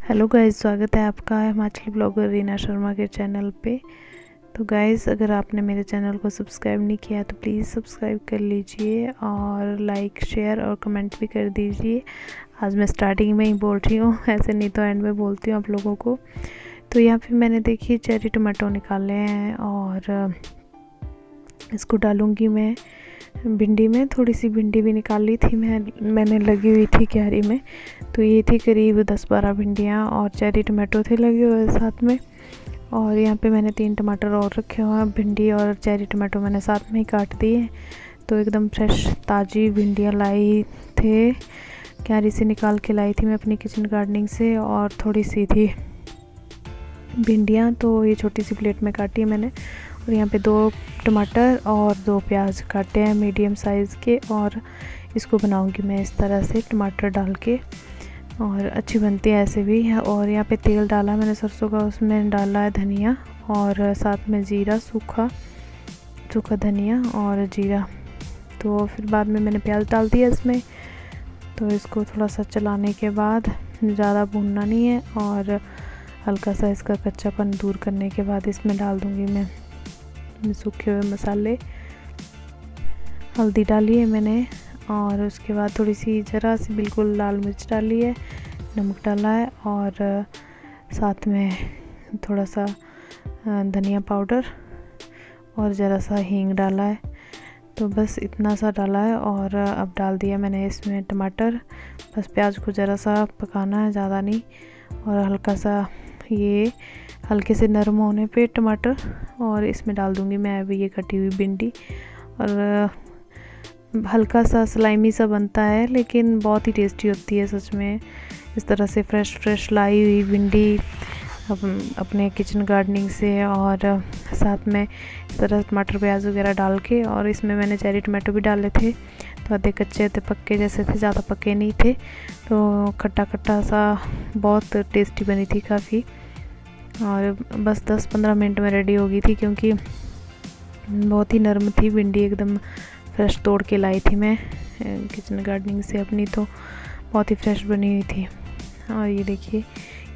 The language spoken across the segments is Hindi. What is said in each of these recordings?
हेलो गाइस, स्वागत है आपका हिमाचली ब्लॉगर रीना शर्मा के चैनल पे। तो गाइस, अगर आपने मेरे चैनल को सब्सक्राइब नहीं किया तो प्लीज़ सब्सक्राइब कर लीजिए और लाइक, शेयर और कमेंट भी कर दीजिए। आज मैं स्टार्टिंग में ही बोल रही हूँ, ऐसे नहीं तो एंड में बोलती हूँ आप लोगों को। तो यहाँ पे मैंने देखिए चेरी टमाटो निकाले हैं और इसको डालूँगी मैं भिंडी में। थोड़ी सी भिंडी भी निकाल ली थी मैंने लगी हुई थी क्यारी में। तो ये थी करीब 10-12 भिंडियाँ और चेरी टमाटो थे लगे हुए साथ में। और यहाँ पे मैंने 3 टमाटर और रखे हुए हैं। भिंडी और चेरी टमाटो मैंने साथ में ही काट दिए। तो एकदम फ्रेश ताज़ी भिंडियाँ लाई थे, क्यारी से निकाल के लाई थी मैं अपनी किचन गार्डनिंग से। और थोड़ी सी थी भिंडियाँ, तो ये छोटी सी प्लेट में काटी है मैंने। और यहाँ पे 2 टमाटर और 2 प्याज काटे हैं मीडियम साइज़ के। और इसको बनाऊंगी मैं इस तरह से टमाटर डाल के, और अच्छी बनती है ऐसे भी। और यहाँ पे तेल डाला मैंने सरसों का, उसमें डाला है धनिया और साथ में जीरा, सूखा धनिया और जीरा। तो फिर बाद में मैंने प्याज डाल दिया इसमें। तो इसको थोड़ा सा चलाने के बाद, ज़्यादा भूनना नहीं है, और हल्का सा इसका कच्चापन दूर करने के बाद इसमें डाल दूँगी मैं सूखे हुए मसाले। हल्दी डाली है मैंने, और उसके बाद थोड़ी सी ज़रा सी बिल्कुल लाल मिर्च डाली है, नमक डाला है, और साथ में थोड़ा सा धनिया पाउडर और ज़रा सा हींग डाला है। तो बस इतना सा डाला है। और अब डाल दिया मैंने इसमें टमाटर। बस प्याज को ज़रा सा पकाना है, ज़्यादा नहीं। और हल्का सा ये हल्के से नरम होने पे टमाटर, और इसमें डाल दूँगी मैं अभी ये कटी हुई भिंडी। और हल्का सा स्लाइमी सा बनता है, लेकिन बहुत ही टेस्टी होती है सच में। इस तरह से फ्रेश लाई हुई भिंडी अपने किचन गार्डनिंग से, और साथ में इस तरह टमाटर प्याज वगैरह डाल के। और इसमें मैंने चेरी टमाटो भी डाले थे, तो आधे कच्चे आधे पक्के जैसे थे, ज़्यादा पक्के नहीं थे। तो खट्टा सा बहुत टेस्टी बनी थी काफ़ी। और बस 10-15 मिनट में रेडी हो गई थी, क्योंकि बहुत ही नरम थी भिंडी, एकदम फ्रेश तोड़ के लाई थी मैं किचन गार्डनिंग से अपनी। तो बहुत ही फ्रेश बनी हुई थी। और ये देखिए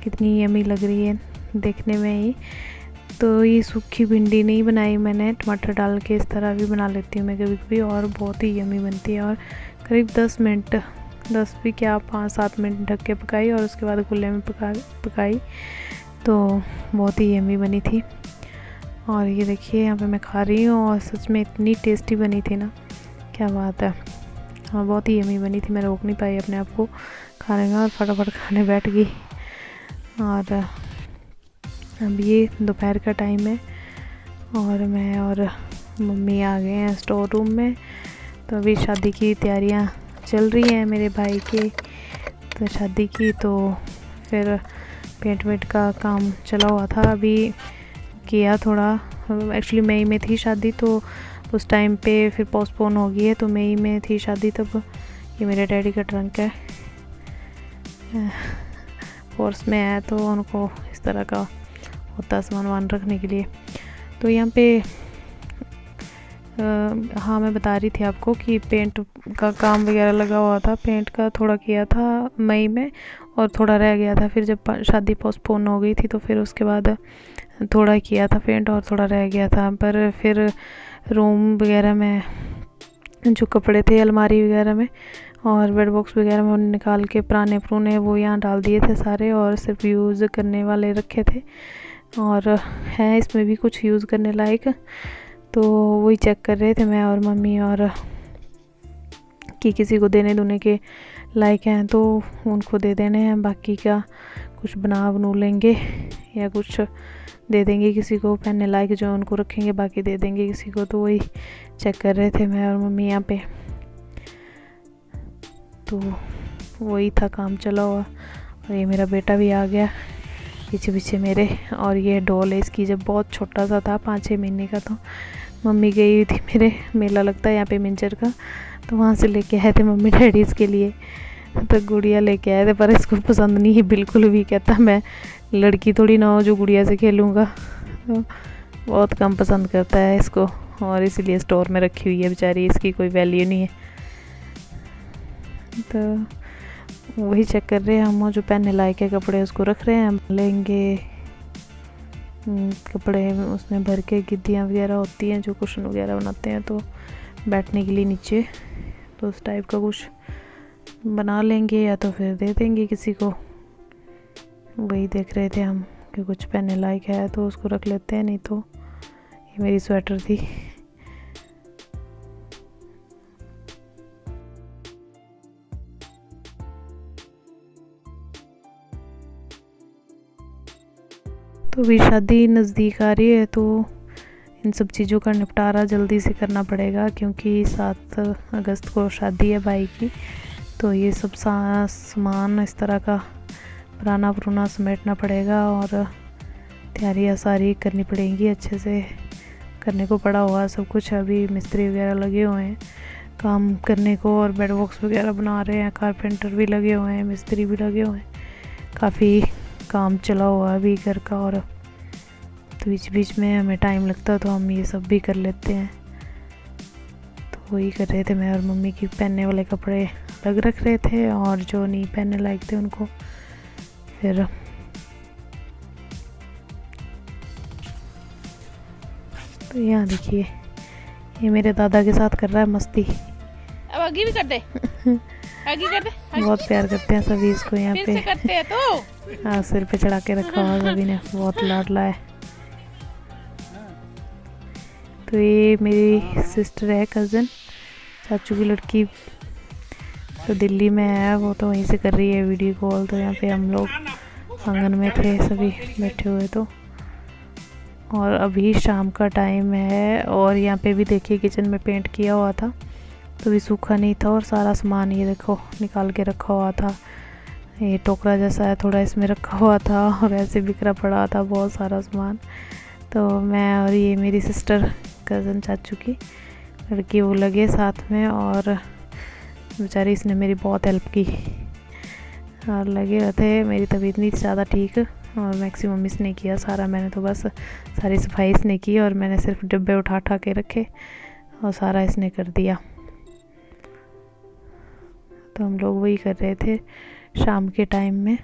कितनी यमी लग रही है देखने में ही। तो ये सूखी भिंडी नहीं बनाई मैंने, टमाटर डाल के इस तरह भी बना लेती हूँ मैं कभी कभी, और बहुत ही यमी बनती है। और करीब 10 मिनट, 10 भी क्या 5-7 मिनट ढक के पकाई, और उसके बाद खुले में पकाई। तो बहुत ही यमी बनी थी। और ये देखिए यहाँ पे मैं खा रही हूँ, और सच में इतनी टेस्टी बनी थी ना, क्या बात है। हाँ, बहुत ही यमी बनी थी। मैं रोक नहीं पाई अपने आप को खाने में, और फटाफट खाने बैठ गई। और अब ये दोपहर का टाइम है, और मैं और मम्मी आ गए हैं स्टोर रूम में। तो अभी शादी की तैयारियां चल रही हैं मेरे भाई के, तो शादी की। तो फिर पेंट वेंट का काम चला हुआ था, अभी किया थोड़ा। एक्चुअली मई में थी शादी, तो उस टाइम पे फिर पोस्टपोन हो गई है। तो मई में थी शादी तब। ये मेरे डैडी का ट्रंक है, फोर्स में है, तो उनको इस तरह का होता सामान रखने के लिए। तो यहाँ पे हाँ, मैं बता रही थी आपको कि पेंट का काम वगैरह लगा हुआ था। पेंट का थोड़ा किया था मई में, और थोड़ा रह गया था। फिर जब शादी पोस्टपोन हो गई थी, तो फिर उसके बाद थोड़ा किया था पेंट, और थोड़ा रह गया था। पर फिर रूम वगैरह में जो कपड़े थे अलमारी वगैरह में और बेड बॉक्स वगैरह में निकाल के पुराने वो यहाँ डाल दिए थे सारे, और सिर्फ यूज़ करने वाले रखे थे। और है इसमें भी कुछ यूज़ करने लायक, तो वही चेक कर रहे थे मैं और मम्मी, और कि किसी को देने दुने के लायक हैं तो उनको दे देने हैं। बाकी का कुछ बनू लेंगे, या कुछ दे देंगे किसी को पहनने लायक, जो उनको रखेंगे, बाकी दे देंगे किसी को। तो वही चेक कर रहे थे मैं और मम्मी यहाँ पे। तो वही था काम चला हुआ। और ये मेरा बेटा भी आ गया पीछे मेरे। और ये डॉल है इसकी, जब बहुत छोटा सा था, 5-6 महीने का, तो मम्मी गई हुई थी मेरे, मेला लगता है यहाँ पे मिंजर का, तो वहाँ से लेके आए थे मम्मी डैडी इसके लिए। तो गुड़िया लेके आए थे, पर इसको पसंद नहीं है बिल्कुल भी। कहता मैं लड़की थोड़ी ना हो जो गुड़िया से खेलूँगा। तो बहुत कम पसंद करता है इसको, और इसीलिए स्टोर में रखी हुई है बेचारी, इसकी कोई वैल्यू नहीं है। तो वही चेक कर रहे हैं हम, वो जो पहनने लायक है कपड़े उसको रख रहे हैं। हम लेंगे कपड़े उसमें भर के, गिद्दियाँ वगैरह होती हैं जो कुशन वगैरह बनाते हैं तो बैठने के लिए नीचे, तो उस टाइप का कुछ बना लेंगे या तो फिर दे देंगे किसी को। वही देख रहे थे हम कि कुछ पहनने लायक है तो उसको रख लेते हैं, नहीं तो ये मेरी स्वेटर थी। तो अभी शादी नज़दीक आ रही है तो इन सब चीज़ों का निपटारा जल्दी से करना पड़ेगा, क्योंकि 7 अगस्त को शादी है भाई की। तो ये सब सामान इस तरह का पुराना पुराना समेटना पड़ेगा और तैयारियाँ सारी करनी पड़ेंगी। अच्छे से करने को पड़ा हुआ सब कुछ। अभी मिस्त्री वगैरह लगे हुए हैं काम करने को और बेड बॉक्स वगैरह बना रहे हैं। कारपेंटर भी लगे हुए हैं, मिस्त्री भी लगे हुए हैं। काफ़ी काम चला हुआ है अभी घर का, और तो बीच बीच में हमें टाइम लगता है तो हम ये सब भी कर लेते हैं। तो वही कर रहे थे, मैं और मम्मी की पहनने वाले कपड़े अलग रख रहे थे और जो नहीं पहनने लायक थे उनको फिर तो यहाँ देखिए ये मेरे दादा के साथ कर रहा है मस्ती। अब आगे भी कर दे आगे कर दे। बहुत प्यार करते हैं सभी इसको यहाँ फिर पे। से करते हैं तो हाँ, सिर पे चढ़ा के रखा हुआ सभी ने, बहुत लाडला है। तो ये मेरी सिस्टर है, कज़न, चाचू की लड़की, तो दिल्ली में है वो, तो वहीं से कर रही है वीडियो कॉल। तो यहाँ पे हम लोग आंगन में थे सभी बैठे हुए। तो और अभी शाम का टाइम है और यहाँ पे भी देखिए किचन में पेंट किया हुआ था तो भी सूखा नहीं था, और सारा सामान ये देखो निकाल के रखा हुआ था। ये टोकरा जैसा है थोड़ा, इसमें रखा हुआ था और ऐसे बिखरा पड़ा था बहुत सारा सामान। तो मैं और ये मेरी सिस्टर, कज़न चाचू की लड़की, वो लगे साथ में और बेचारी इसने मेरी बहुत हेल्प की और लगे रहते। मेरी तबीयत नहीं ज़्यादा ठीक और मैक्सिमम इसने किया सारा, मैंने तो बस सारी सफाई इसने की और मैंने सिर्फ डिब्बे उठा के रखे और सारा इसने कर दिया। तो हम लोग वही कर रहे थे शाम के टाइम में,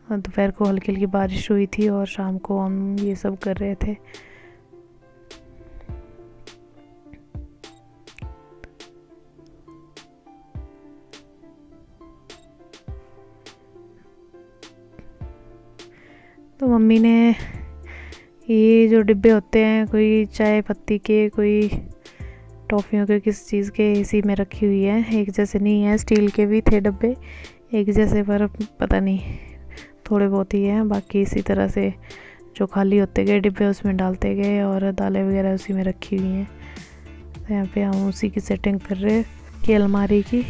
और दोपहर को हल्की हल्की बारिश हुई थी और शाम को हम ये सब कर रहे थे। तो मम्मी ने ये जो डिब्बे होते हैं, कोई चाय पत्ती के, कोई टॉफ़ियों के, किस चीज़ के, इसी में रखी हुई है। एक जैसे नहीं है, स्टील के भी थे डब्बे एक जैसे, पर पता नहीं थोड़े बहुत ही हैं। बाकी इसी तरह से जो खाली होते गए डिब्बे उसमें डालते गए और दालें वगैरह उसी में रखी हुई हैं। तो यहाँ पे हम उसी की सेटिंग कर रहे हैं कि अलमारी की।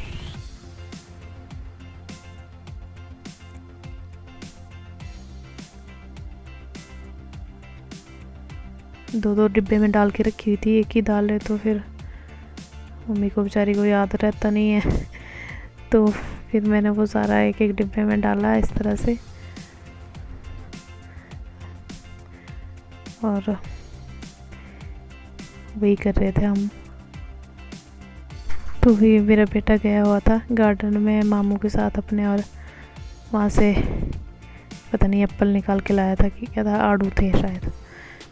दो डिब्बे में डाल के रखी हुई थी, एक ही दाल है तो फिर मम्मी को बेचारी को याद रहता नहीं है तो फिर मैंने वो सारा एक एक डिब्बे में डाला इस तरह से। और वही कर रहे थे हम। तो भी मेरा बेटा गया हुआ था गार्डन में मामू के साथ अपने, और वहाँ से पता नहीं एप्पल निकाल के लाया था कि क्या था, आड़ू थे शायद,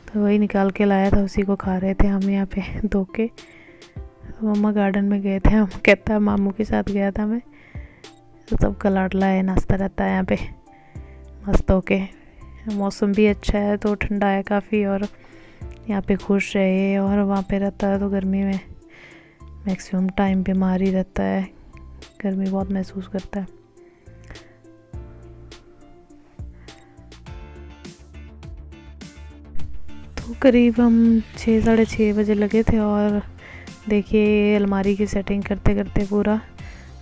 तो वही निकाल के लाया था, उसी को खा रहे थे हम यहाँ पे धो के। तो मम्मा गार्डन में गए थे हम, कहता है मामू के साथ गया था मैं। तो सबका लाडला है, नाश्ता रहता है यहाँ पे मस्त होके। मौसम भी अच्छा है तो ठंडा है काफ़ी, और यहाँ पे खुश रहे। और वहाँ पे रहता है तो गर्मी में मैक्सिमम टाइम बीमार ही रहता है, गर्मी बहुत महसूस करता है। तो करीब हम 6 साढ़े 6 बजे लगे थे और देखिए अलमारी की सेटिंग करते करते पूरा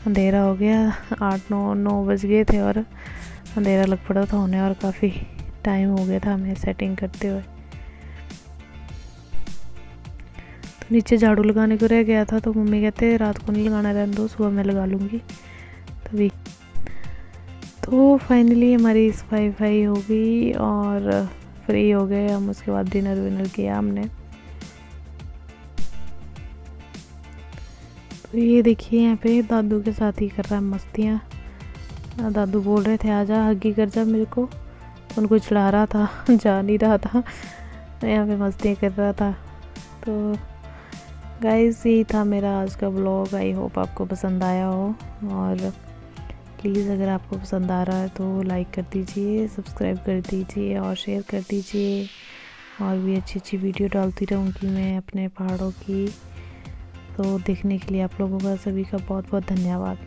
अंधेरा हो गया। 8-9 बज गए थे और अंधेरा लग पड़ा था होने, और काफ़ी टाइम हो गया था हमें सेटिंग करते हुए। तो नीचे झाड़ू लगाने को रह गया था तो मम्मी कहते रात को नहीं लगाना, रहने दो, सुबह मैं लगा लूँगी तभी। तो फाइनली हमारी सफाई हो गई और फ्री हो गए हम। उसके बाद डिनर विनर किया हमने। तो ये देखिए यहाँ पे दादू के साथ ही कर रहा है मस्तियाँ, दादू बोल रहे थे आजा हगी कर जा मेरे को, उनको चिढ़ा रहा था जा नहीं रहा था, यहाँ पे मस्ती कर रहा था। तो गाइस यही था मेरा आज का ब्लॉग। आई होप आपको पसंद आया हो, और प्लीज़ अगर आपको पसंद आ रहा है तो लाइक कर दीजिए, सब्सक्राइब कर दीजिए और शेयर कर दीजिए। और भी अच्छी अच्छी वीडियो डालती रहूँगी मैं अपने पहाड़ों की। तो देखने के लिए आप लोगों का सभी का बहुत बहुत धन्यवाद।